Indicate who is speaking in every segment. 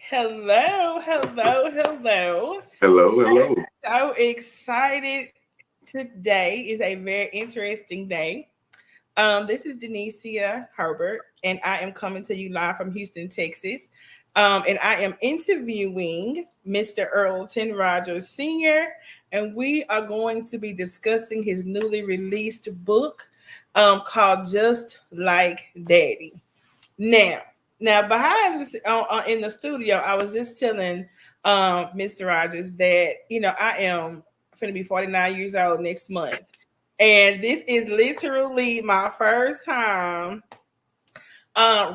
Speaker 1: Hello, hello, hello.
Speaker 2: Hello, hello.
Speaker 1: So excited. Today is a very interesting day. This is Denicia Herbert, and I am coming to you live from Houston, Texas. And I am interviewing Mr. Earlton Rogers Sr., and we are going to be discussing his newly released book called Just Like Daddy. Now, now behind this in the studio, I was just telling Mr. Rogers that I am going to be 49 years old next month, and this is literally my first time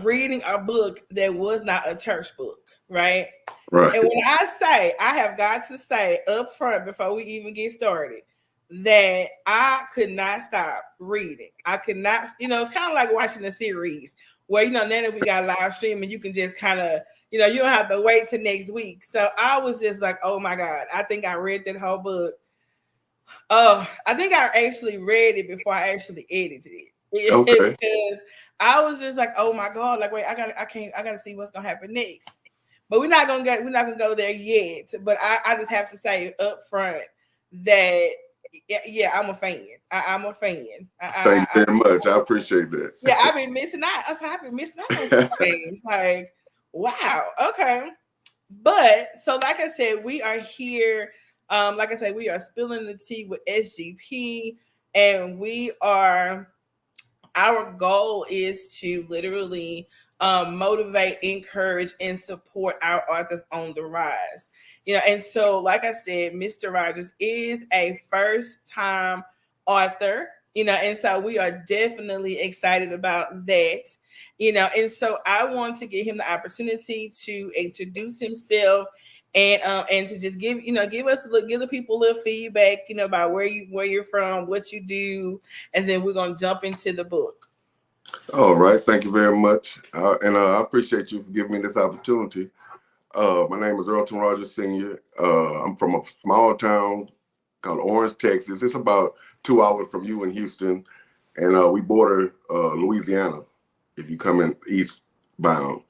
Speaker 1: reading a book that was not a church book, right?
Speaker 2: Right.
Speaker 1: And when I say, I have got to say up front before we even get started that I could not stop reading. I could not, it's kind of like watching a series where, now that we got live streaming, you can just kind of, you don't have to wait till next week. So I was just like, oh my God, I think I read that whole book. Oh, I think I actually read it before I actually edited it.
Speaker 2: Okay.
Speaker 1: Because I was just like, oh my God, like, wait, I gotta see what's gonna happen next. But we're not gonna go there yet. But I just have to say up front that yeah, I'm a fan. I'm a fan.
Speaker 2: Thank you very much. I appreciate that.
Speaker 1: Yeah, I've been missing out. I've been missing out on some things. Like, wow, okay. But so like I said, we are here. Like I said, we are spilling the tea with SGP, and our goal is to literally motivate, encourage, and support our authors on the rise. And so, like I said, Mr. Rogers is a first-time author. And so we are definitely excited about that. And so I want to give him the opportunity to introduce himself and to just give the people a little feedback, about where you're from, what you do, and then we're gonna jump into the book.
Speaker 2: All right. Thank you very much. And I appreciate you for giving me this opportunity. My name is Earlton Rogers Sr. I'm from a small town called Orange, Texas. It's about 2 hours from you in Houston. And we border Louisiana if you come in eastbound.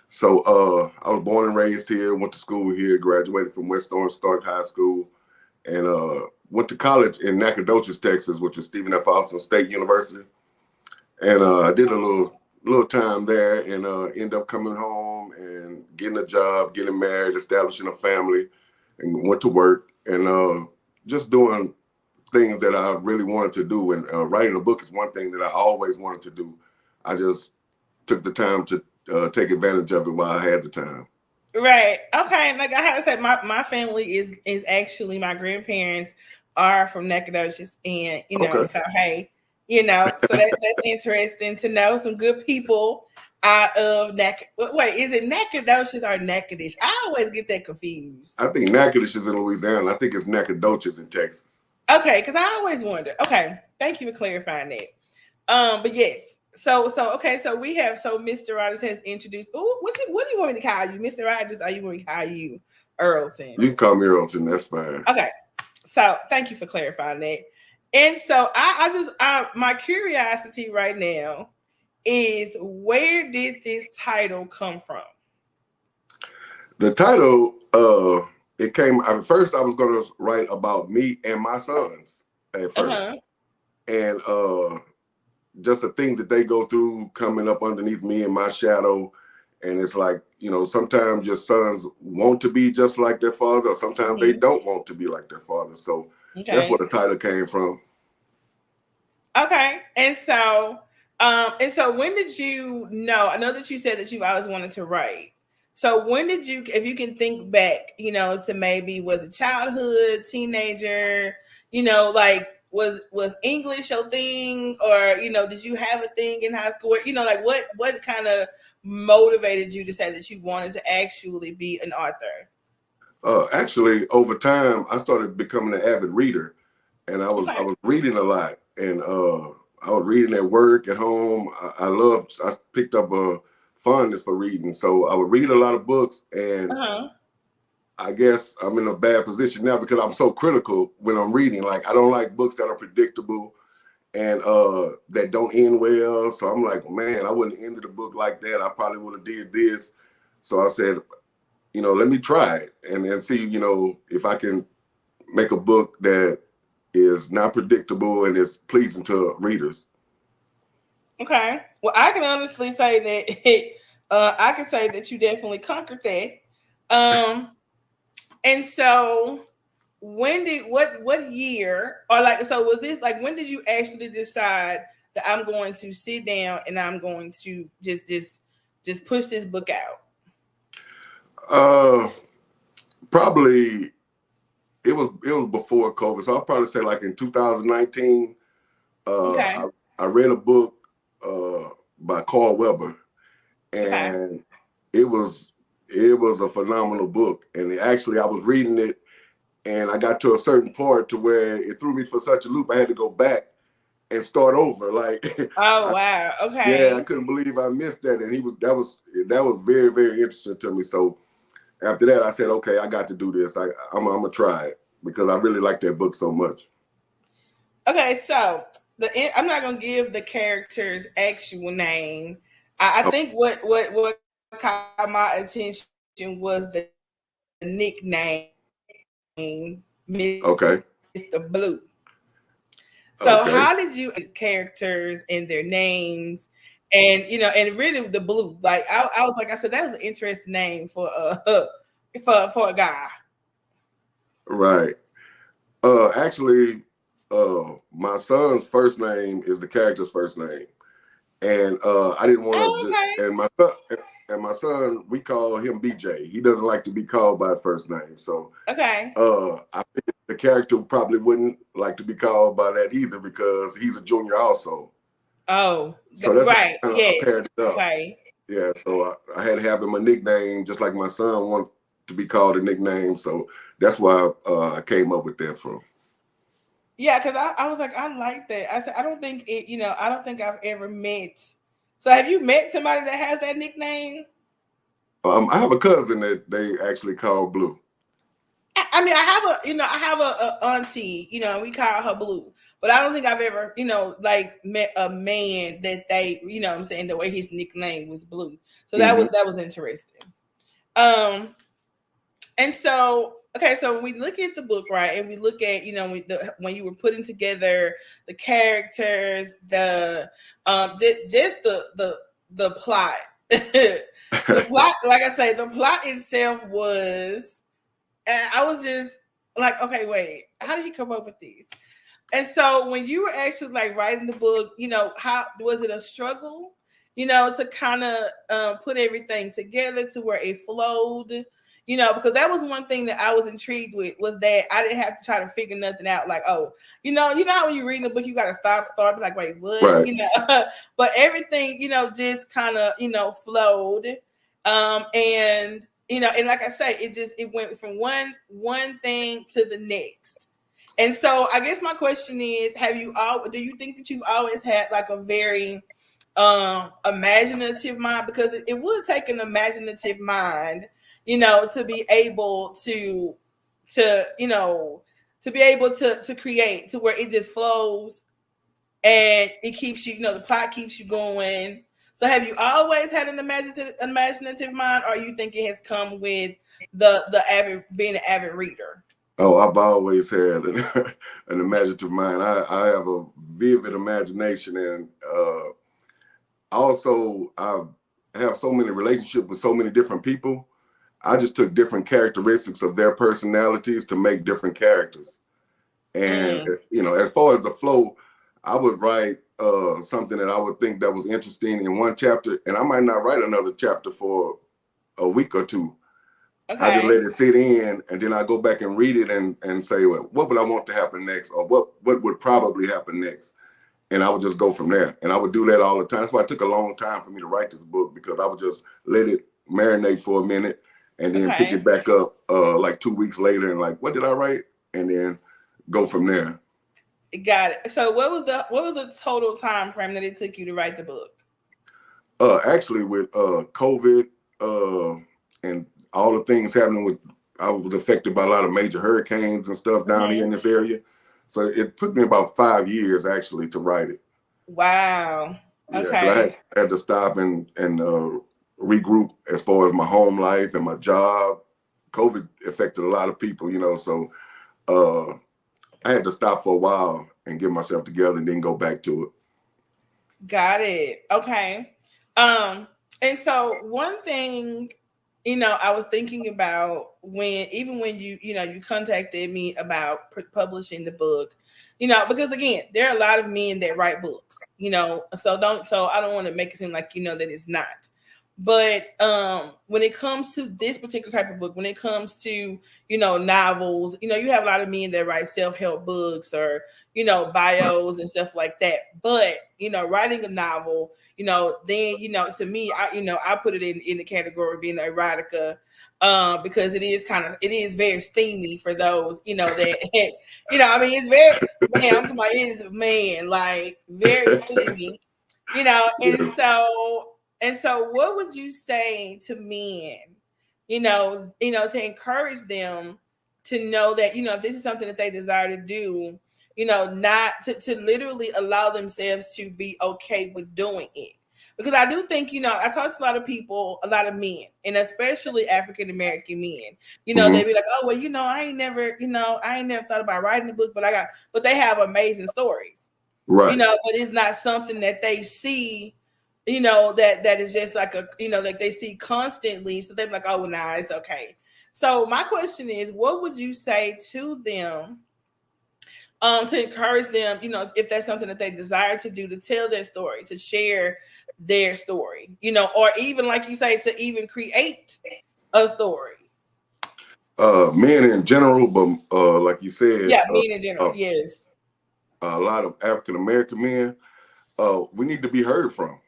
Speaker 2: So I was born and raised here, went to school here, graduated from West Orange Stark High School, and went to college in Nacogdoches, Texas, which is Stephen F. Austin State University. And I did a little time there, and ended up coming home and getting a job, getting married, establishing a family, and went to work, and just doing things that I really wanted to do. And writing a book is one thing that I always wanted to do. I just took the time to take advantage of it while I had the time.
Speaker 1: Right. Okay. Like I had to say, my family is actually, my grandparents are from Nacogdoches, and
Speaker 2: Okay.
Speaker 1: so hey, so that's interesting to know some good people out of Wait, is it Nacogdoches or Natchitoches? I always get that confused.
Speaker 2: I think Natchitoches is in Louisiana. I think it's Nacogdoches in Texas.
Speaker 1: Okay, because I always wonder. Okay, thank you for clarifying that. But yes, so okay, so Mr. Rogers has introduced. Ooh, what do you want me to call you, Mr. Rogers? Or you want me to call you Earlton?
Speaker 2: You can call me Earlton. That's fine.
Speaker 1: Okay, so thank you for clarifying that. And so my curiosity right now is, where did this title come from?
Speaker 2: The title, it came. At first, I was going to write about me and my sons at first, and just the things that they go through coming up underneath me and my shadow. And it's like, sometimes your sons want to be just like their father, or sometimes they don't want to be like their father. So that's where the title came from.
Speaker 1: Okay, and so when did you know? I know that you said that you've always wanted to write. So when did you, if you can think back, to maybe, was it childhood, teenager, like was English your thing, or did you have a thing in high school? Like what kind of motivated you to say that you wanted to actually be an author?
Speaker 2: Actually, over time, I started becoming an avid reader, and I was reading a lot, and I was reading at work, at home. I picked up a fondness for reading, so I would read a lot of books, and I guess I'm in a bad position now because I'm so critical when I'm reading. Like, I don't like books that are predictable and that don't end well. So I'm like, man, I wouldn't have ended the book like that. I probably would have did this. So I said, let me try it and see, if I can make a book that is not predictable and is pleasing to readers.
Speaker 1: Okay. Well, I can honestly say that I can say that you definitely conquered that. And so what year, or like, so was this like, when did you actually decide that I'm going to sit down and I'm going to just push this book out?
Speaker 2: Probably it was before COVID, so I'll probably say like in 2019.
Speaker 1: Okay.
Speaker 2: I read a book by Carl Weber,
Speaker 1: Okay.
Speaker 2: and it was a phenomenal book. And actually, I was reading it, and I got to a certain part to where it threw me for such a loop. I had to go back and start over. Like,
Speaker 1: Oh wow.
Speaker 2: yeah, I
Speaker 1: Okay.
Speaker 2: couldn't believe I missed that. And that was very, very interesting to me. So after that, I said, okay, I got to do this. I'm gonna try it because I really like that book so much.
Speaker 1: Okay, so I'm not gonna give the character's actual name. I think what caught my attention was the nickname Mr.
Speaker 2: Okay.
Speaker 1: Blue. So
Speaker 2: Okay.
Speaker 1: how did you characters and their names, and and really the blue? Like I was like, I said that was an interesting name for for a guy.
Speaker 2: Right. Actually, my son's first name is the character's first name, and I didn't want
Speaker 1: Oh,
Speaker 2: to.
Speaker 1: okay.
Speaker 2: And my son, we call him BJ. He doesn't like to be called by his first name, so
Speaker 1: Okay.
Speaker 2: I think the character probably wouldn't like to be called by that either because he's a junior also.
Speaker 1: Oh,
Speaker 2: So that's
Speaker 1: right.
Speaker 2: kind of
Speaker 1: Yes.
Speaker 2: paired it up.
Speaker 1: Okay.
Speaker 2: Yeah, so I had to have him a nickname, just like my son wanted to be called a nickname. So that's why I came up with that from.
Speaker 1: Yeah, because I was like, I like that. I said, I don't think I don't think I've ever met. So have you met somebody that has that nickname?
Speaker 2: I have a cousin that they actually call Blue.
Speaker 1: I mean, I have a auntie, we call her Blue. But I don't think I've ever, like met a man that they, what I'm saying, the way his nickname was Blue. So that was interesting. And so, okay, so when we look at the book, right, and we look at, when you were putting together the characters, the just the plot, the plot, like I say, the plot itself was, and I was just like, okay, wait, how did he come up with these? And so when you were actually like writing the book, how was it a struggle, to kind of put everything together to where it flowed? Because that was one thing that I was intrigued with, was that I didn't have to try to figure nothing out. Like, oh, how when you're reading a book, you got to start, be like, wait, what?
Speaker 2: Right.
Speaker 1: But everything, just kind of, flowed. And, and like I say, it went from one thing to the next. And so I guess my question is, do you think that you've always had like a very imaginative mind? Because it would take an imaginative mind, to be able to be able to create to where it just flows and it keeps you, the plot keeps you going. So have you always had an imaginative mind, or you think it has come with being an avid reader?
Speaker 2: Oh, I've always had an imaginative mind. I have a vivid imagination, and also I have so many relationships with so many different people. I just took different characteristics of their personalities to make different characters. And as far as the flow, I would write something that I would think that was interesting in one chapter, and I might not write another chapter for a week or two.
Speaker 1: Okay.
Speaker 2: I just let it sit in, and then I go back and read it and say, well, what would I want to happen next, or what would probably happen next, and I would just go from there. And I would do that all the time. That's why it took a long time for me to write this book, because I would just let it marinate for a minute and then pick it back up like 2 weeks later and like, what did I write? And then go from there.
Speaker 1: Got it. So what was the total time frame that it took you to write the book?
Speaker 2: Actually, with COVID and all the things happening I was affected by a lot of major hurricanes and stuff down here in this area. So it took me about 5 years actually to write it.
Speaker 1: Wow. Okay.
Speaker 2: Yeah, I had to stop and regroup as far as my home life and my job COVID affected a lot of people, you know, so I had to stop for a while and get myself together and then go back to it.
Speaker 1: Got it. Okay. And so one thing, I was thinking about even when you contacted me about publishing the book, because again, there are a lot of men that write books, so I don't want to make it seem like, that it's not. But when it comes to this particular type of book, when it comes to, novels, you have a lot of men that write self-help books or, bios and stuff like that. But, writing a novel, then, to me, I put it in the category of being erotica, because it is very steamy for those, that, I mean, it's very, man, I'm talking about it is, man, like very steamy, and so what would you say to men, to encourage them to know that, if this is something that they desire to do, not to literally allow themselves to be okay with doing it. Because I do think, I talk to a lot of people, a lot of men, and especially African-American men, they be like, oh, well, I ain't never thought about writing a book, but they have amazing stories,
Speaker 2: right?
Speaker 1: But it's not something that they see, that is just like like they see constantly. So they're like, oh, well, nah, it's okay. So my question is, what would you say to them, to encourage them, if that's something that they desire to do, to tell their story, to share their story, or even, like you say, to even create a story?
Speaker 2: Men in general, but like you said,
Speaker 1: men in general, yes.
Speaker 2: A lot of African-American men, we need to be heard from.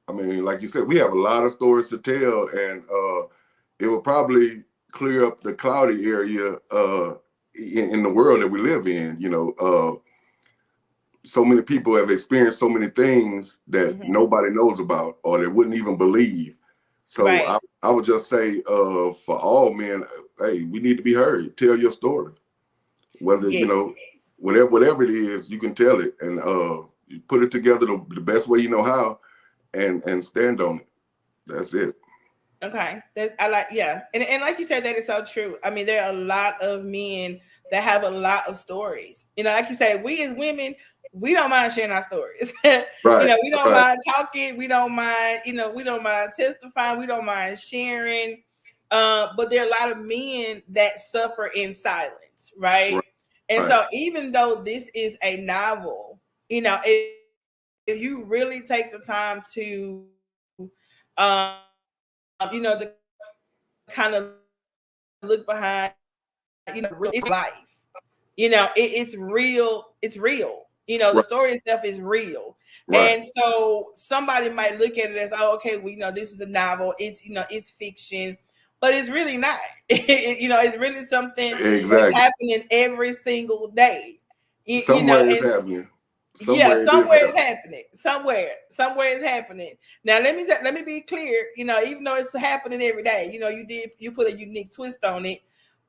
Speaker 2: I mean, like you said, we have a lot of stories to tell, and it will probably clear up the cloudy area in the world that we live in. So many people have experienced so many things that nobody knows about, or they wouldn't even believe. So right. I would just say, for all men, hey, we need to be heard. Tell your story, whether whatever it is, you can tell it, and you put it together the best way you know how. And stand on it. That's it.
Speaker 1: Okay. And like you said, that is so true. I mean, there are a lot of men that have a lot of stories. Like you say, we as women, we don't mind sharing our stories.
Speaker 2: Right.
Speaker 1: We don't mind talking. We don't mind, we don't mind testifying. We don't mind sharing. But there are a lot of men that suffer in silence, right? And so even though this is a novel, if you really take the time to, to kind of look behind, it's life, it's real. It's real. The story itself is real. Right. And so somebody might look at it as, oh, okay, well, this is a novel. It's, it's fiction, but it's really not. It's really something that's happening every single day.
Speaker 2: Somewhere it's happening.
Speaker 1: Somewhere it's happening. Somewhere it's happening. Now let me be clear. Even though it's happening every day, you put a unique twist on it.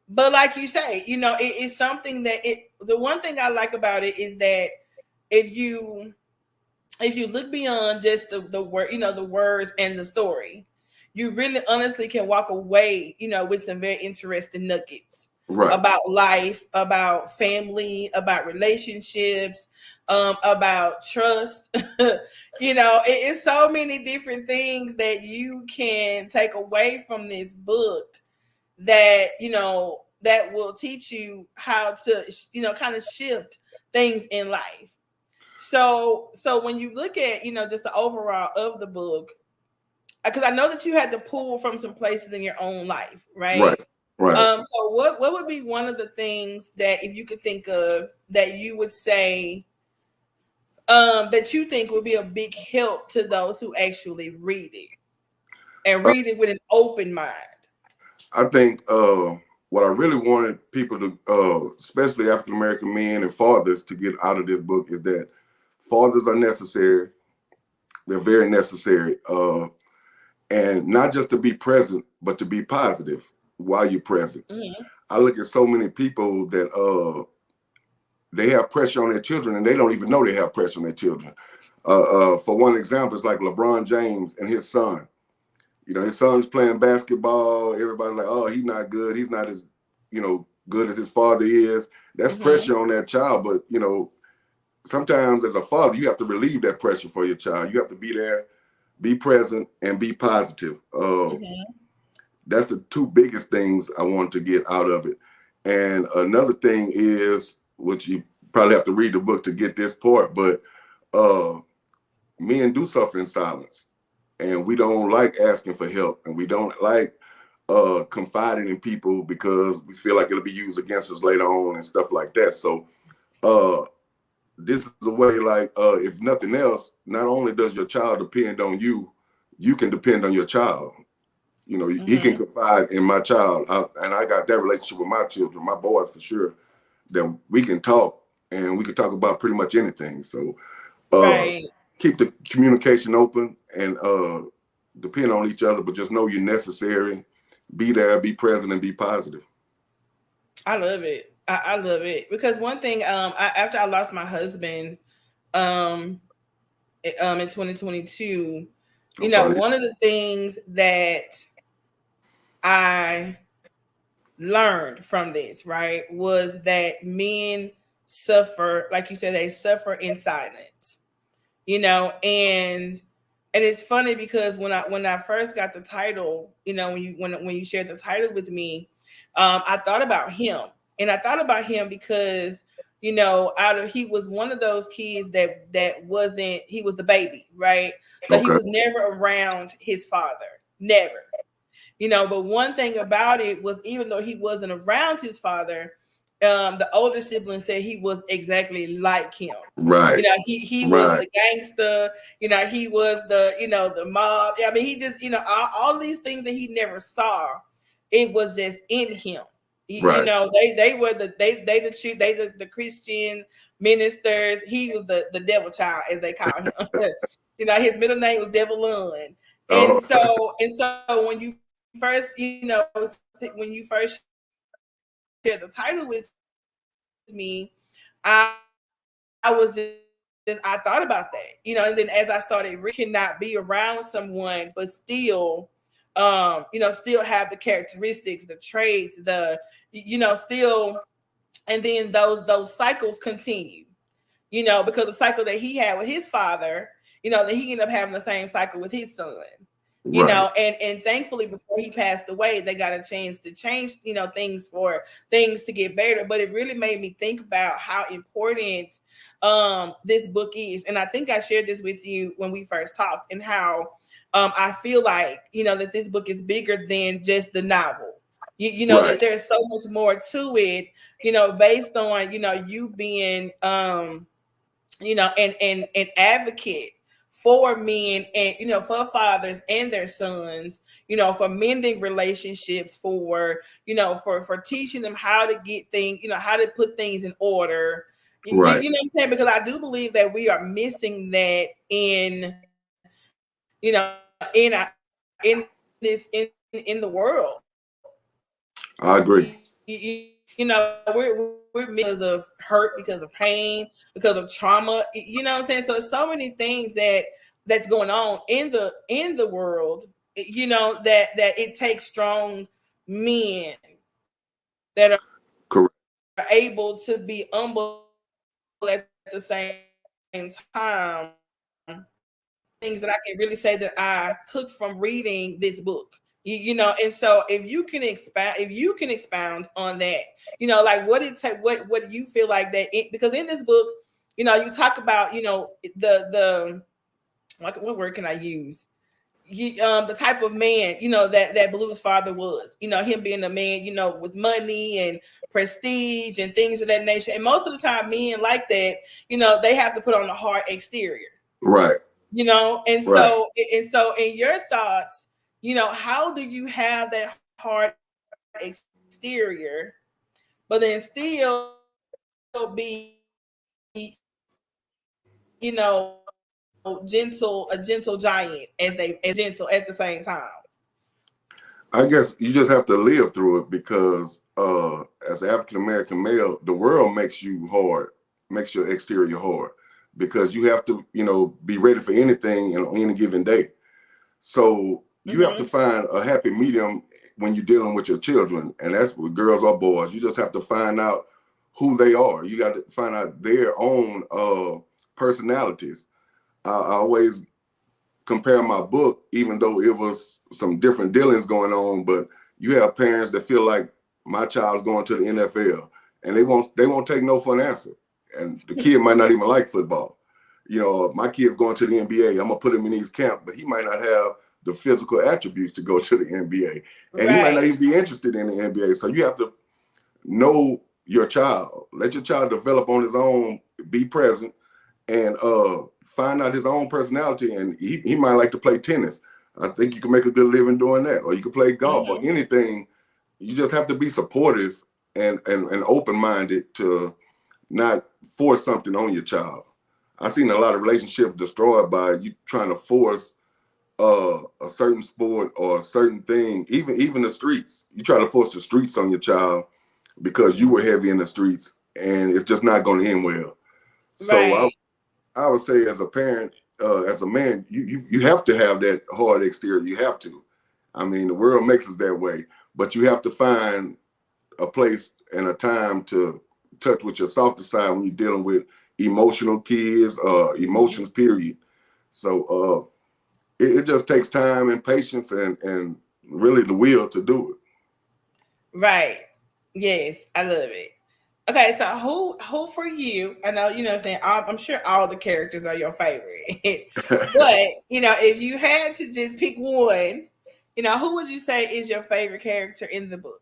Speaker 1: But like you say, it's something that the one thing I like about it is that if you look beyond just the word, the words and the story, you really honestly can walk away, with some very interesting nuggets about life, about family, about relationships, about trust. It's so many different things that you can take away from this book that, that will teach you how to, kind of shift things in life. So when you look at, just the overall of the book, because I know that you had to pull from some places in your own life, right? So what would be one of the things that, if you could think of, that you would say, that you think would be a big help to those who actually read it and read it with an open mind?
Speaker 2: I think what I really wanted people to, especially African-American men and fathers, to get out of this book is that fathers are necessary. They're very necessary. And not just to be present, but to be positive while you're present. I look at so many people that they have pressure on their children and they don't even know they have pressure on their children. For one example, it's like LeBron James and his son. You know, his son's playing basketball. Everybody's like, oh, he's not good. He's not as, you know, good as his father is. That's pressure on that child. But, you know, sometimes as a father, you have to relieve that pressure for your child. You have to be there, be present, and be positive. That's the two biggest things I want to get out of it. And another thing is, which you probably have to read the book to get this part, but men do suffer in silence. And we don't like asking for help. And we don't like confiding in people because we feel like it'll be used against us later on and stuff like that. So this is a way, like, if nothing else, not only does your child depend on you, you can depend on your child. You know, he can confide in my child. And I got that relationship with my children, my boys for sure, that we can talk and we can talk about pretty much anything. So keep the communication open and depend on each other, but just know you're necessary. Be there, be present, and be positive.
Speaker 1: I love it. I love it because one thing, after I lost my husband, in 2022, you know, one of the things that I learned from this, right, was that men suffer, like you said, they suffer in silence, you know, and it's funny because when I first got the title, you know, when you shared the title with me, I thought about him, and I thought about him because, you know, he was one of those kids that wasn't, he was the baby, right? So he was never around his father, never. You know, but one thing about it was, even though he wasn't around his father, the older sibling said he was exactly like him.
Speaker 2: Right.
Speaker 1: You know, he was the gangster, you know, he was the, you know, the mob. I mean, he just, you know, all these things that he never saw, it was just in him. You know, they were the Christian ministers. He was the devil child, as they call him. You know, his middle name was Devilun. And so when you first, you know, when you first shared the title with me, I was just I thought about that, you know, and then as I started, cannot be around someone, but still, you know, still have the characteristics, the traits, the, you know, still, and then those cycles continue, you know, because the cycle that he had with his father, you know, that he ended up having the same cycle with his son. You know, and thankfully before he passed away, they got a chance to change, you know, things to get better. But it really made me think about how important this book is. And I think I shared this with you when we first talked, and how I feel like, you know, that this book is bigger than just the novel. You know, that there's so much more to it, you know, based on, you know, you being you know, an advocate for men, and, you know, for fathers and their sons, you know, for mending relationships, for, you know, for teaching them how to get things, you know, how to put things in order. You know what I'm saying? Because I do believe that we are missing that in, you know, in the world.
Speaker 2: I agree.
Speaker 1: You know, we're because of hurt, because of pain, because of trauma. You know what I'm saying? So there's so many things that's going on in the world. You know, that it takes strong men that are able to be humble at the same time. Things that I can really say that I took from reading this book. You know, and so if you can expound on that, you know, like what you feel like that because in this book, you know, you talk about, you know, the what word can I use? The type of man, you know, that Blue's father was, you know, him being a man, you know, with money and prestige and things of that nature. And most of the time, men like that, you know, they have to put on a hard exterior, you know. And so in your thoughts, you know, how do you have that hard exterior, but then still be, you know, a gentle giant, as gentle at the same time?
Speaker 2: I guess you just have to live through it, because as an African American male, the world makes you hard, makes your exterior hard, because you have to, you know, be ready for anything on any given day. So you have to find a happy medium when you're dealing with your children, and that's with girls or boys. You just have to find out who they are. You got to find out their own personalities. I always compare my book, even though it was some different dealings going on, but you have parents that feel like my child's going to the NFL, and they won't take no for an answer. And the kid might not even like football. You know, my kid going to the NBA, I'm gonna put him in these camp, but he might not have the physical attributes to go to the NBA, and he might not even be interested in the NBA. So you have to know your child, let your child develop on his own, be present, and find out his own personality. And he might like to play tennis. I think you can make a good living doing that, or you can play golf or anything. You just have to be supportive and open-minded to not force something on your child. I've seen a lot of relationships destroyed by you trying to force a certain sport or a certain thing, even the streets. You try to force the streets on your child because you were heavy in the streets, and it's just not going to end well. So I would say, as a parent, as a man, you have to have that hard exterior. You have to. I mean, the world makes us that way, but you have to find a place and a time to touch with your softer side when you're dealing with emotional kids, emotions, period. So it just takes time and patience and really the will to do it.
Speaker 1: Right. Yes, I love it. Okay, so who for you? I know, you know what I'm saying, I'm sure all the characters are your favorite. But, you know, if you had to just pick one, you know, who would you say is your favorite character in the book?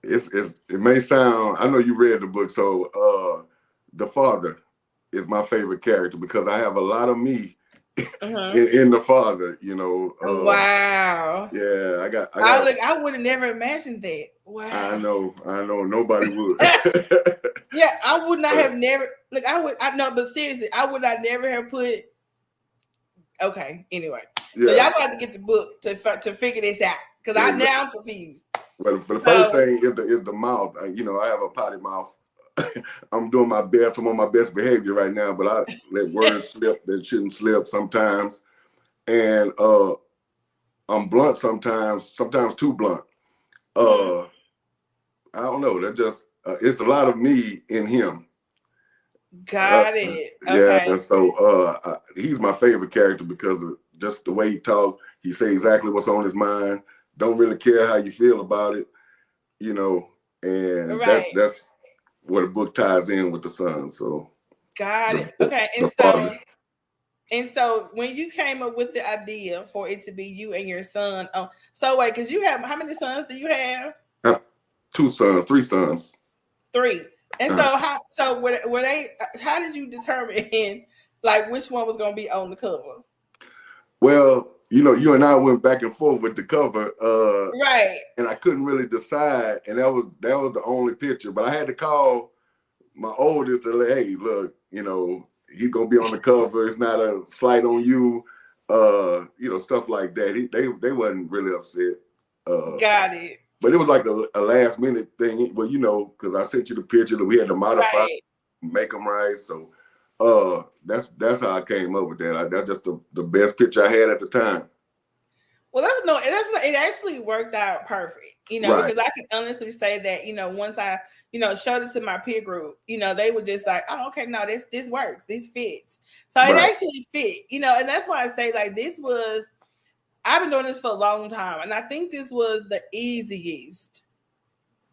Speaker 2: It may sound, I know you read the book, so the father is my favorite character because I have a lot of me in the father, you know.
Speaker 1: Wow.
Speaker 2: Yeah,
Speaker 1: I would have never imagined that. Wow.
Speaker 2: I know, nobody would.
Speaker 1: Yeah, I would not have never, I know, but seriously, I would not never have put, okay, anyway. Yeah. So y'all gonna have to get the book to figure this out, because I'm confused.
Speaker 2: Well, for the first thing is the mouth. You know, I have a potty mouth. I'm doing my best. I'm on my best behavior right now, but I let words slip that shouldn't slip sometimes. And I'm blunt sometimes too blunt. I don't know. That just it's a lot of me in him.
Speaker 1: Got it.
Speaker 2: Okay. Yeah, and so he's my favorite character because of just the way he talks. He say exactly what's on his mind. Don't really care how you feel about it, you know. And that's where the book ties in with the son. So
Speaker 1: got it. Okay, and so when you came up with the idea for it to be you and your son, so wait, because you have, how many sons do you have?
Speaker 2: I have 2 sons, 3 sons.
Speaker 1: 3. And so were they? How did you determine like which one was going to be on the cover?
Speaker 2: Well, you know, you and I went back and forth with the cover,
Speaker 1: right?
Speaker 2: And I couldn't really decide, and that was the only picture. But I had to call my oldest to say, hey, look, you know, he's gonna be on the cover. It's not a slight on you, you know, stuff like that. They wasn't really upset.
Speaker 1: Got it.
Speaker 2: But it was like a last minute thing. Well, you know, because I sent you the picture that we had to modify, make them right. So that's how I came up with that. That's just the best picture I had at the time.
Speaker 1: Well, it actually worked out perfect, you know, because I can honestly say that, you know, once I, you know, showed it to my peer group, you know, they were just like, oh, okay, no, this works, this fits. So it actually fit, you know, and that's why I say, like, I've been doing this for a long time, and I think this was the easiest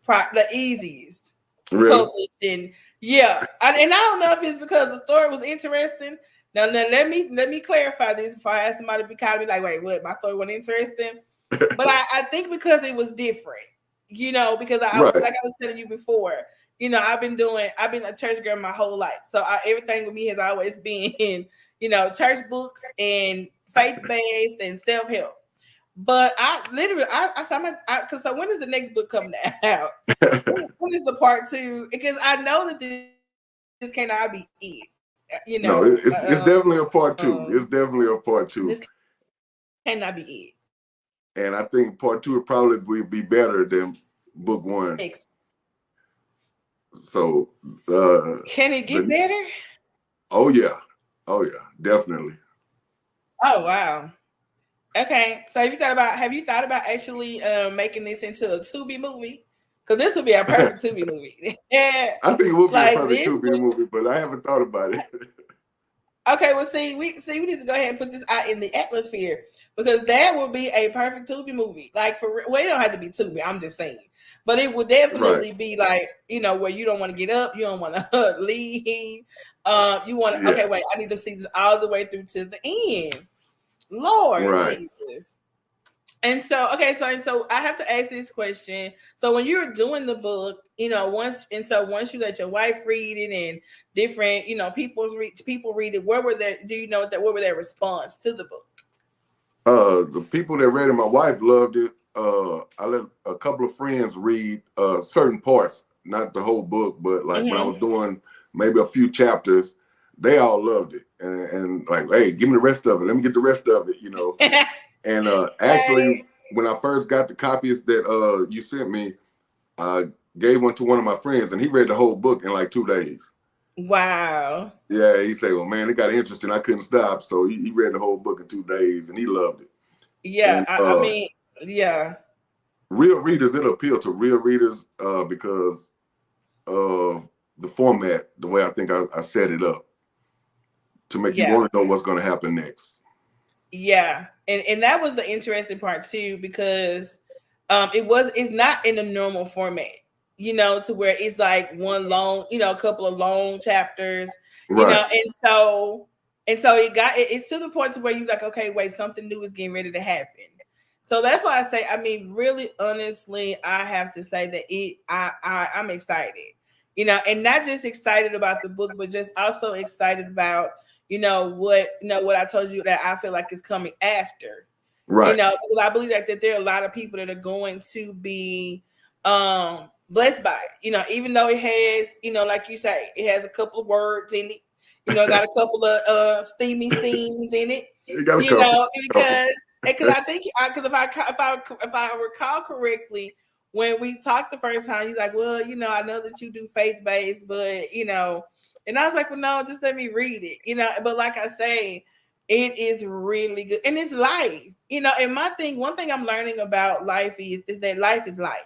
Speaker 1: publishing. Yeah, and I don't know if it's because the story was interesting. Now let me clarify this before I ask somebody to be kind of like, wait, what? My story wasn't interesting, but I think because it was different, you know, because I was, like I was telling you before, you know, I've been a church girl my whole life, so everything with me has always been, you know, church books and faith-based and self-help. But I literally, because so when is the next book coming out? When is the part 2? Because I know that this cannot be it. You know,
Speaker 2: no, it's definitely a part 2. It's definitely a part 2.
Speaker 1: This cannot be it.
Speaker 2: And I think part 2 would probably be better than book 1. So
Speaker 1: can it get better?
Speaker 2: Oh yeah, definitely.
Speaker 1: Oh wow. Okay, so have you thought about actually making this into a Tubi movie? Because this would be a perfect Tubi movie. Yeah,
Speaker 2: I think it would be a
Speaker 1: like
Speaker 2: perfect
Speaker 1: this
Speaker 2: two-B
Speaker 1: would.
Speaker 2: movie, but I haven't thought about it.
Speaker 1: Okay, well, we need to go ahead and put this out in the atmosphere because that would be a perfect Tubi movie. Like well, it don't have to be Tubi. I'm just saying, but it would
Speaker 2: Right.
Speaker 1: definitely be like where you don't want to get up, you don't want to leave. You want to.
Speaker 2: Yeah.
Speaker 1: Okay, wait, I need to see this all the way through to the end. Lord
Speaker 2: Right.
Speaker 1: Jesus. And so, okay, so I have to ask this question. So when you're doing the book, once you let your wife read it and different, people read it, what were their response to the book?
Speaker 2: The people that read it, my wife loved it. I let a couple of friends read certain parts, not the whole book, but like when I
Speaker 1: Mm-hmm.
Speaker 2: was doing maybe a few chapters, they all loved it. And like, hey, give me the rest of it. Let me get the rest of it, And
Speaker 1: Right.
Speaker 2: actually, when I first got the copies that you sent me, I gave one to one of my friends, and he read the whole book in like 2 days.
Speaker 1: Wow.
Speaker 2: Yeah, he said, "Well, man, it got interesting. I couldn't stop." So he read the whole book in 2 days, and he loved it.
Speaker 1: Yeah,
Speaker 2: And
Speaker 1: I mean, yeah.
Speaker 2: real readers, it'll appeal to real readers because of the format, the way I think I set it up to make you
Speaker 1: Yeah.
Speaker 2: want to know what's going to happen next.
Speaker 1: Yeah. And that was the interesting part too, because it's not in a normal format, to where it's like one long, a couple of long chapters,
Speaker 2: Right,
Speaker 1: and so it's to the point to where you're like, okay, wait, something new is getting ready to happen. So that's why I say, I mean, really honestly, I have to say that I'm excited, and not just excited about the book, but just also excited about what I told you that I feel like is coming after.
Speaker 2: right,
Speaker 1: Because I believe that there are a lot of people that are going to be blessed by it. Even though it has, like you say, it has a couple of words in it. Got a couple of steamy scenes in it.
Speaker 2: you got a couple, couple.
Speaker 1: Because I think because if I recall correctly, when we talked the first time, he's like, well, I know that you do faith based, but and I was like, well, no, just let me read it, But like I say, it is really good, and it's life, And one thing I'm learning about life is that life is life,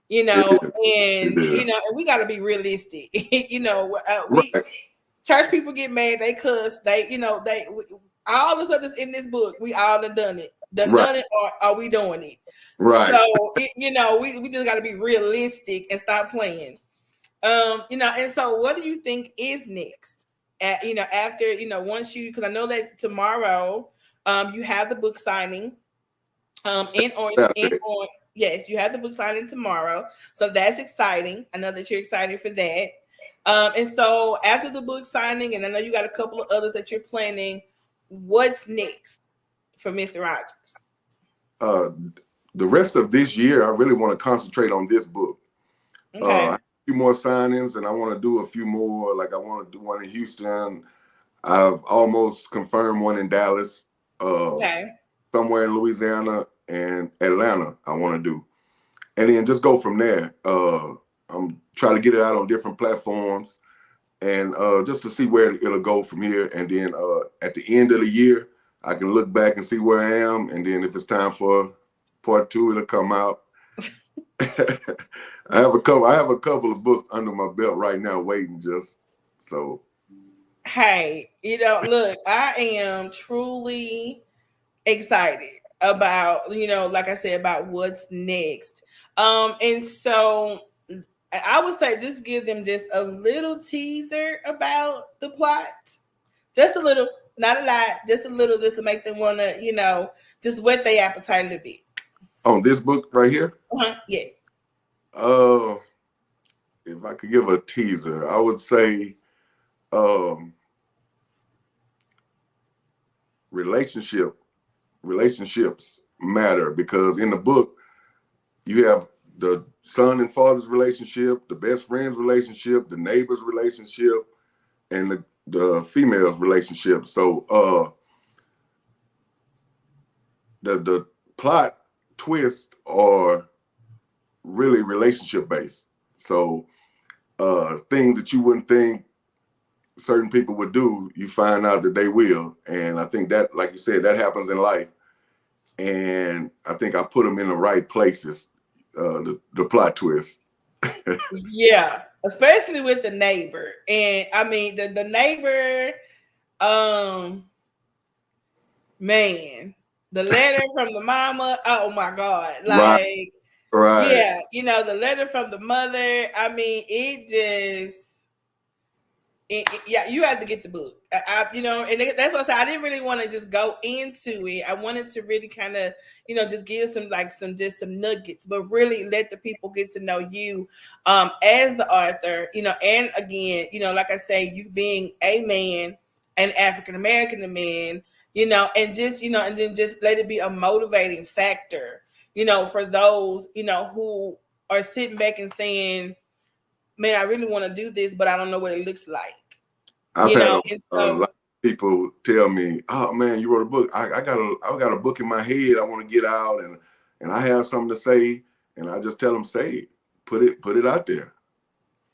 Speaker 2: It is, it
Speaker 1: and
Speaker 2: is.
Speaker 1: and we got to be realistic, we
Speaker 2: Right,
Speaker 1: church people get mad, they cuss, all the stuff that's in this book, we all done it,
Speaker 2: right,
Speaker 1: done it, or are we doing it?
Speaker 2: right.
Speaker 1: So we just got to be realistic and stop playing. And so what do you think is next? After once because I know that tomorrow, you have the book signing, in Orange,
Speaker 2: Saturday.
Speaker 1: yes, you have the book signing tomorrow, so that's exciting. I know that you're excited for that. And so after the book signing, and I know you got a couple of others that you're planning. What's next for Mr. Rogers?
Speaker 2: Uh, the rest of this year, I really want to concentrate on this book. I have
Speaker 1: Okay.
Speaker 2: a few more signings, and I want to do a few more. Like I want to do one in Houston. I've almost confirmed one in Dallas,
Speaker 1: Okay.
Speaker 2: somewhere in Louisiana and Atlanta. I want to do, and then just go from there. I'm trying to get it out on different platforms, and just to see where it'll go from here. And then at the end of the year, I can look back and see where I am, and then if it's time for part two, it'll come out. I have a couple of books under my belt right now, waiting just so.
Speaker 1: Hey, look, I am truly excited about, like I said, about what's next. And so I would say just give them just a little teaser about the plot. Just a little, not a lot, just a little, just to make them want to, just whet their appetite a little bit.
Speaker 2: On this book right here,
Speaker 1: Yes.
Speaker 2: uh, if I could give a teaser, I would say um, relationships matter, because in the book you have the son and father's relationship, the best friend's relationship, the neighbor's relationship, and the female's relationship. So the plot twists are really relationship based. So things that you wouldn't think certain people would do, you find out that they will. And I think that, like you said, that happens in life. and I think I put them in the right places. The plot twist.
Speaker 1: Yeah, especially with the neighbor, and I mean the neighbor, man, the letter from the mama. Oh my God,
Speaker 2: Right,
Speaker 1: like
Speaker 2: right.
Speaker 1: yeah, the letter from the mother. I mean, it just. Yeah, you have to get the book. And that's what I said. I didn't really want to just go into it. I wanted to really kind of, just give some some nuggets, but really let the people get to know you as the author, and again, like I say, you being a man, an African American man, and just, and then just let it be a motivating factor, for those, who are sitting back and saying, man, I really want to do this, but I don't know what it looks like.
Speaker 2: I've had
Speaker 1: And
Speaker 2: a
Speaker 1: so
Speaker 2: lot of people tell me, "Oh man, you wrote a book. I got a book in my head. I want to get out, and I have something to say." And I just tell them, say it, put it out there.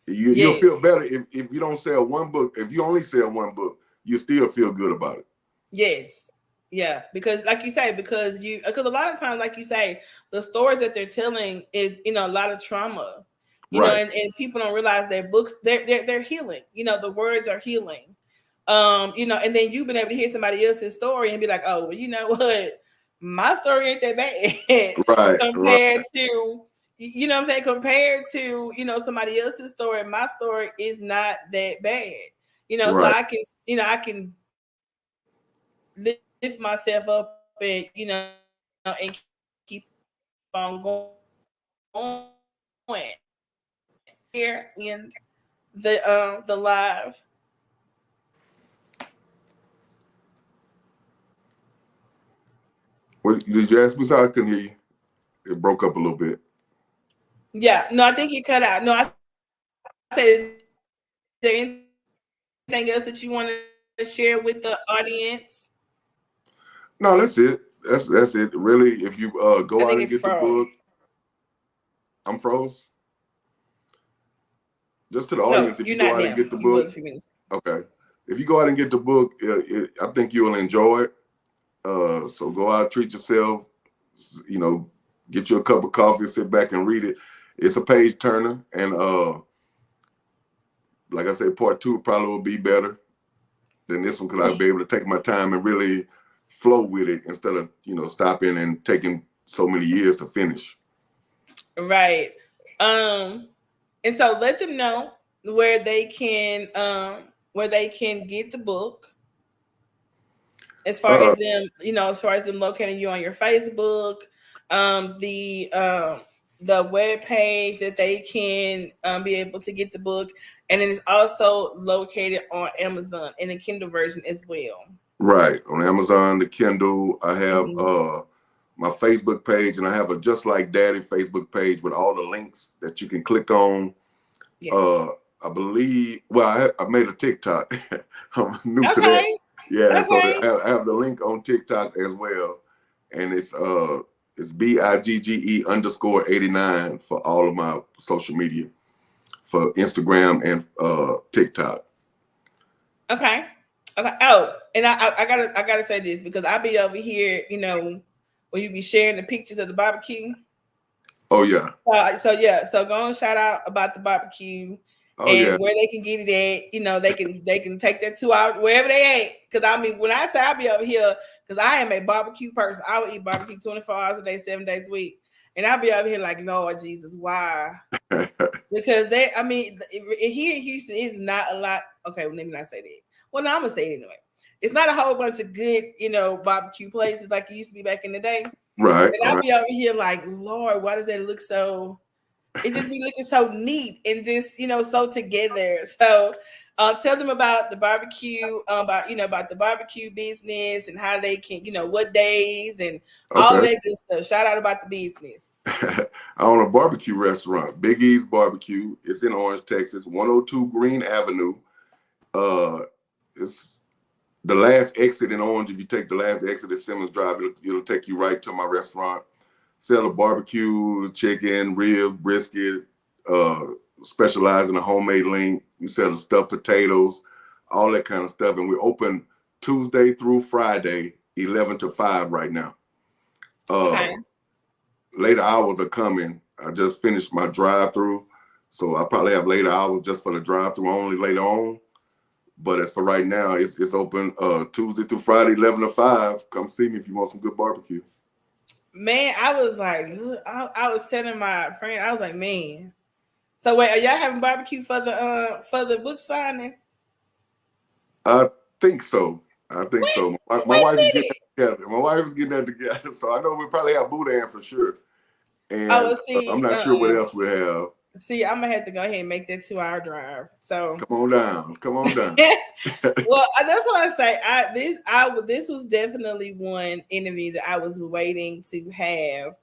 Speaker 2: You'll
Speaker 1: yes,
Speaker 2: feel better if you don't sell one book. If you only sell one book, you still feel good about it.
Speaker 1: yes, yeah, because like you say, because a lot of times, like you say, the stories that they're telling is a lot of trauma,
Speaker 2: Right,
Speaker 1: and people don't realize that books they're healing. The words are healing. And then you've been able to hear somebody else's story and be like, oh, well, you know what, my story ain't that bad
Speaker 2: right, right,
Speaker 1: compared to, what I'm saying, compared to somebody else's story. My story is not that bad. So
Speaker 2: right.
Speaker 1: I can, I can lift myself up and and keep on going here and the live.
Speaker 2: What did you ask me? So I couldn't hear you. It broke up a little bit.
Speaker 1: Yeah, no, I think you cut out. No, I said, is there anything else that you want to share with the audience?
Speaker 2: No, that's it. That's it. Really, if you
Speaker 1: I
Speaker 2: go out
Speaker 1: think
Speaker 2: and
Speaker 1: it
Speaker 2: get the
Speaker 1: froze.
Speaker 2: book, I'm froze. Just to the
Speaker 1: No,
Speaker 2: audience, if
Speaker 1: you're
Speaker 2: you go
Speaker 1: not
Speaker 2: out and
Speaker 1: now.
Speaker 2: get the
Speaker 1: You
Speaker 2: book,
Speaker 1: was a few minutes.
Speaker 2: okay. If you go out and get the book, I think you'll enjoy it. So go out, treat yourself. You know, get you a cup of coffee, sit back and read it. It's a page turner, and like I said, part two probably will be better than this one because I'll be able to take my time and really flow with it instead of stopping and taking so many years to finish.
Speaker 1: Right. And so let them know where they can get the book, as far
Speaker 2: Uh,
Speaker 1: as them, as far as them locating you on your Facebook, um, the um, the web page that they can be able to get the book, and it is also located on Amazon in the Kindle version as well.
Speaker 2: right, on Amazon, the Kindle. I have
Speaker 1: Mhm.
Speaker 2: my Facebook page, and I have a Just Like Daddy Facebook page with all the links that you can click on.
Speaker 1: Yes.
Speaker 2: I believe. Well, I made a TikTok. I'm new to that.
Speaker 1: Okay.
Speaker 2: Yeah, so
Speaker 1: Okay.
Speaker 2: I have the link on TikTok as well, and it's BIGGE_89 for all of my social media for Instagram and TikTok.
Speaker 1: Okay. Okay. Oh, and I gotta say this because I be over here, when you be sharing the pictures of the barbecue.
Speaker 2: Oh yeah.
Speaker 1: So yeah, so go and shout out about the barbecue
Speaker 2: Oh yeah.
Speaker 1: and where they can get it at. They can take that 2 hours wherever they at. Because I mean, when I say I be over here, because I am a barbecue person, I will eat barbecue 24 hours a day, 7 days a week, and I'll be over here like, Lord Jesus, why? Because here in Houston is not a lot. Okay, well, let me not say that. Well, no, I'm gonna say it anyway. It's not a whole bunch of good, barbecue places like it used to be back in the day.
Speaker 2: Right.
Speaker 1: And I'll be over here like, Lord, why does that look so? It just be looking so neat and just so together. So tell them about the barbecue, about the barbecue business and how they can, what days and all
Speaker 2: Okay.
Speaker 1: that good stuff. Shout out about the business.
Speaker 2: I own a barbecue restaurant, Big E's Barbecue. It's in Orange, Texas, 102 Green Avenue. It's the last exit in Orange. If you take the last exit at Simmons Drive, it'll take you right to my restaurant. Sell a barbecue, chicken, rib, brisket, specialize in a homemade link. We sell the stuffed potatoes, all that kind of stuff. And we're open Tuesday through Friday, 11 to 5 right now. Uh,
Speaker 1: Okay.
Speaker 2: Later hours are coming. I just finished my drive-through, so I probably have later hours just for the drive-through only later on. But as for right now, it's open Tuesday through Friday, 11 to 5. Come see me if you want some good barbecue.
Speaker 1: Man, I was like, look, I was telling my friend, I was like, man. So wait, are y'all having barbecue for the book signing?
Speaker 2: I think so. I think
Speaker 1: Wait,
Speaker 2: so. My
Speaker 1: wait a
Speaker 2: wife is getting
Speaker 1: minute.
Speaker 2: that together. My wife is getting that together. So I know we probably have boudin for sure.
Speaker 1: Oh,
Speaker 2: And
Speaker 1: well,
Speaker 2: I'm
Speaker 1: see,
Speaker 2: not sure what else we have.
Speaker 1: see, I'm gonna have to go ahead and make that 2 hour drive. So,
Speaker 2: Come on down. Come on down.
Speaker 1: well, that's what I say. This was definitely one interview that I was waiting to have.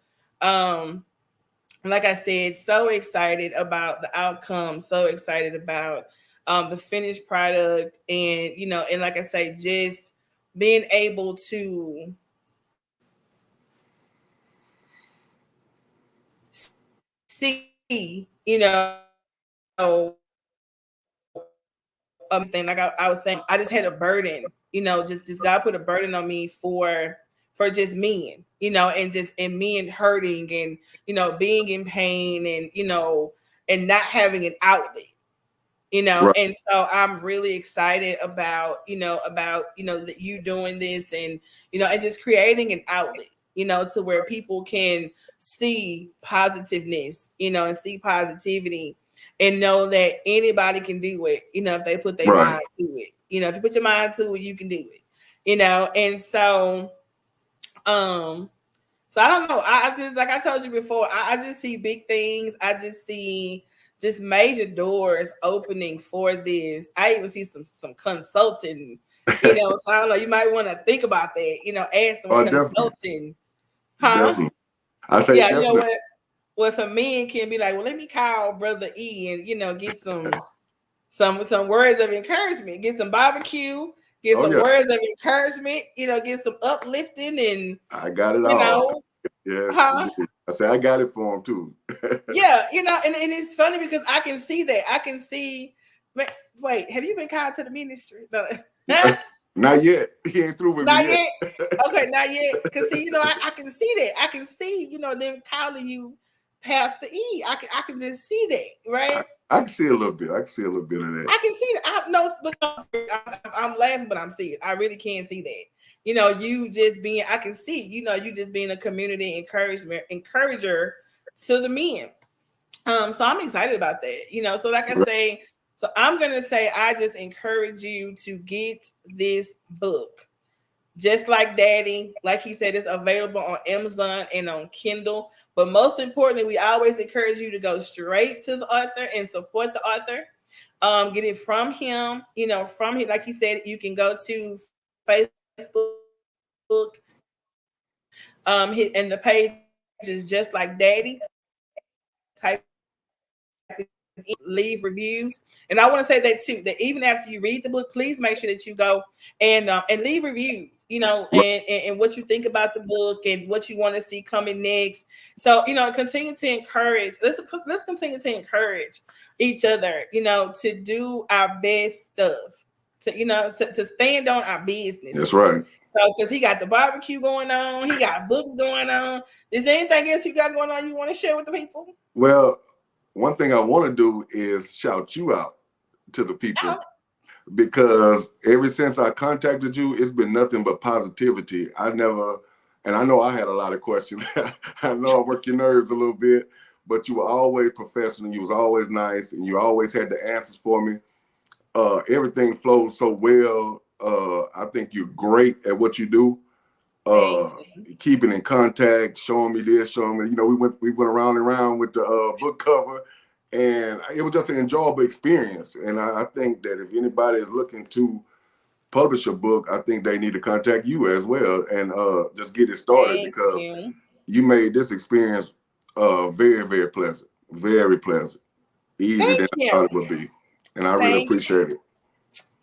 Speaker 1: Like I said, so excited about the outcome, so excited about the finished product, and and like I say, just being able to see, thing like I was saying, I just had a burden, just God put a burden on me for just men, and men hurting, and being in pain, and and not having an outlet,
Speaker 2: Right.
Speaker 1: and so I'm really excited about that you doing this, and and just creating an outlet, to where people can see positiveness, and see positivity, and know that anybody can do it, if they put their
Speaker 2: Right.
Speaker 1: mind to it. If you put your mind to it, you can do it. And um so I don't know. I just, like I told you before, I just see big things. I just see just major doors opening for this. I even see some consulting, So I don't know. You might want to think about that. Add some
Speaker 2: Oh, definitely.
Speaker 1: consulting, huh?
Speaker 2: Definitely. I say
Speaker 1: Yeah, you know
Speaker 2: definitely.
Speaker 1: what? Well, some men can be like, well, let me call Brother E and get some words of encouragement, get some barbecue, get
Speaker 2: Oh,
Speaker 1: some
Speaker 2: yeah.
Speaker 1: words of encouragement, get some uplifting, and
Speaker 2: I got it
Speaker 1: you
Speaker 2: all.
Speaker 1: know,
Speaker 2: Yes,
Speaker 1: huh?
Speaker 2: indeed. I say I got it for him too.
Speaker 1: Yeah, and it's funny because I can see that. I can see. Wait, have you been called to the ministry? No.
Speaker 2: Not yet. He ain't through with me
Speaker 1: Not
Speaker 2: yet.
Speaker 1: yet. Okay, not yet. Because see, I can see that. I can see, them calling you Pastor E. I can just see that, right?
Speaker 2: I can see a little bit. I can see a little bit of that.
Speaker 1: I can see that. I'm laughing, but I'm seeing it. I really can see that. You just being. I can see. You just being a community encourager to the men. So I'm excited about that. So like I
Speaker 2: Right.
Speaker 1: say, so I'm gonna say I just encourage you to get this book. Just like Daddy, like he said, it's available on Amazon and on Kindle. But most importantly, we always encourage you to go straight to the author and support the author. Get it from him, from him. Like he said, you can go to Facebook. And the page is just like Daddy. Type leave reviews. And I want to say that too, that even after you read the book, please make sure that you go and leave reviews,
Speaker 2: Right.
Speaker 1: and what you think about the book and what you want to see coming next. So, continue to encourage, let's continue to encourage each other, to do our best stuff, to stand on our
Speaker 2: That's
Speaker 1: businesses.
Speaker 2: right.
Speaker 1: So, because he got the barbecue going on, he got books going on. Is there anything else you got going on you want to share with the people?
Speaker 2: Well, one thing I want to do is shout you out to the people
Speaker 1: Oh,
Speaker 2: because ever since I contacted you, it's been nothing but positivity. And I know I had a lot of questions. I know I worked your nerves a little bit, but you were always professional. You was always nice, and you always had the answers for me. Everything flowed so well. I think you're great at what you do.
Speaker 1: thank
Speaker 2: Uh,
Speaker 1: you.
Speaker 2: Keeping in contact, showing me this, showing me. We went around and around with the book cover, and it was just an enjoyable experience. And I think that if anybody is looking to publish a book, I think they need to contact you as well and just get it started
Speaker 1: Thank
Speaker 2: because
Speaker 1: you.
Speaker 2: you made this experience very, very pleasant, easier
Speaker 1: Thank
Speaker 2: than I thought it
Speaker 1: you.
Speaker 2: would be, and I really
Speaker 1: Thank
Speaker 2: appreciate it.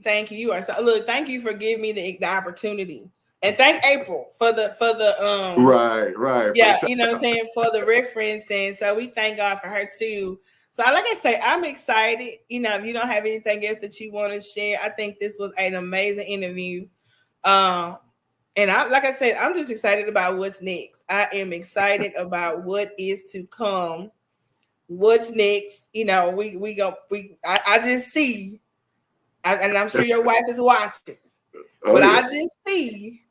Speaker 1: thank you. You are so look, thank you for giving me the opportunity. And thank April for the
Speaker 2: Right, for the
Speaker 1: yeah,
Speaker 2: shout
Speaker 1: what I'm
Speaker 2: out.
Speaker 1: saying, for the reference. And so we thank God for her too. So like I say, I'm excited. If you don't have anything else that you want to share, I think this was an amazing interview. Um And like I said, I'm just excited about what's next. I am excited about what is to come. What's next? You know, I just see, and I'm sure your wife is watching, but I just see,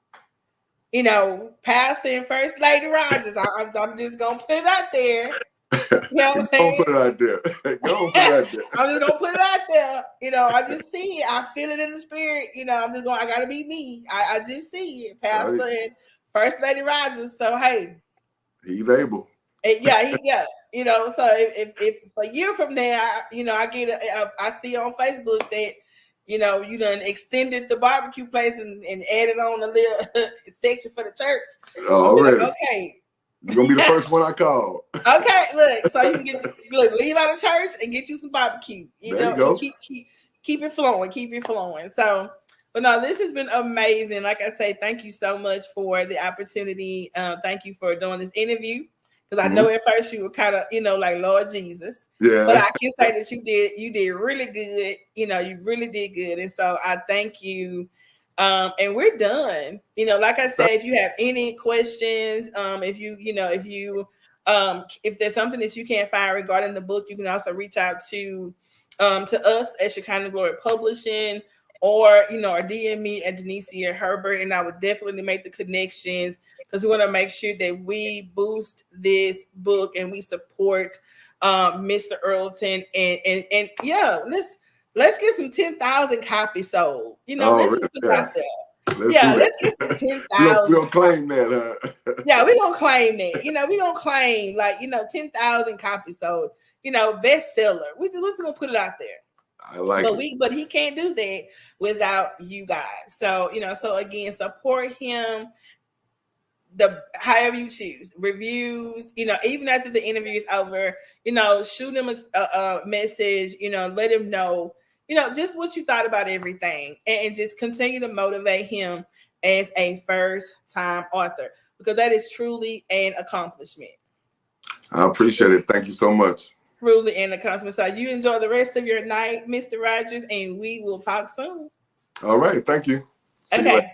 Speaker 1: you know, Pastor and First Lady Rogers. I'm just gonna put it out there. You know what I'm saying?
Speaker 2: Don't put it out there. Don't put it out there.
Speaker 1: I'm just gonna put it out there. You know, I just see it. I feel it in the spirit. You know, I gotta be me. I just see it, Pastor and First Lady Rogers. So hey,
Speaker 2: he's able.
Speaker 1: Yeah. You know, so if a year from now, you know, I see on Facebook that, you know, you done extended the barbecue place and added on a little section for the church.
Speaker 2: Already.
Speaker 1: Like, okay.
Speaker 2: You're gonna be the first one I call.
Speaker 1: Okay, look, so you can leave out of church and get you some barbecue. You know, keep it flowing. So, but no, this has been amazing. Like I say, thank you so much for the opportunity. Thank you for doing this interview. Because I know at first you were kind of, you know, like Lord Jesus.
Speaker 2: Yeah.
Speaker 1: But I can say that you did really good. You know, you really did good. And so I thank you. And we're done. You know, like I said, if you have any questions, if there's something that you can't find regarding the book, you can also reach out to us at Shekinah Glory Publishing, or, you know, or DM me at Denicia Herbert, and I would definitely make the connections, because we want to make sure that we boost this book and we support Mr. Earlton, and yeah, let's get some 10,000 copies sold. You know, let's just put it out there. Let's get some 10,000.
Speaker 2: We're gonna claim that, huh?
Speaker 1: Yeah, we're gonna claim that. You know, we're gonna claim, like, you know, 10,000 copies sold. You know, bestseller. We're just gonna put it out there.
Speaker 2: I like it.
Speaker 1: But he can't do that without you guys. So, you know, so again, support him. However you choose, reviews, you know, even after the interview is over, you know, shoot him a message, you know, let him know, you know, just what you thought about everything, and just continue to motivate him as a first-time author, because that is truly an accomplishment.
Speaker 2: I appreciate it. Thank you so much.
Speaker 1: Truly an accomplishment. So you enjoy the rest of your night, Mr. Rogers, and we will talk soon.
Speaker 2: All right. Thank you.
Speaker 1: Okay.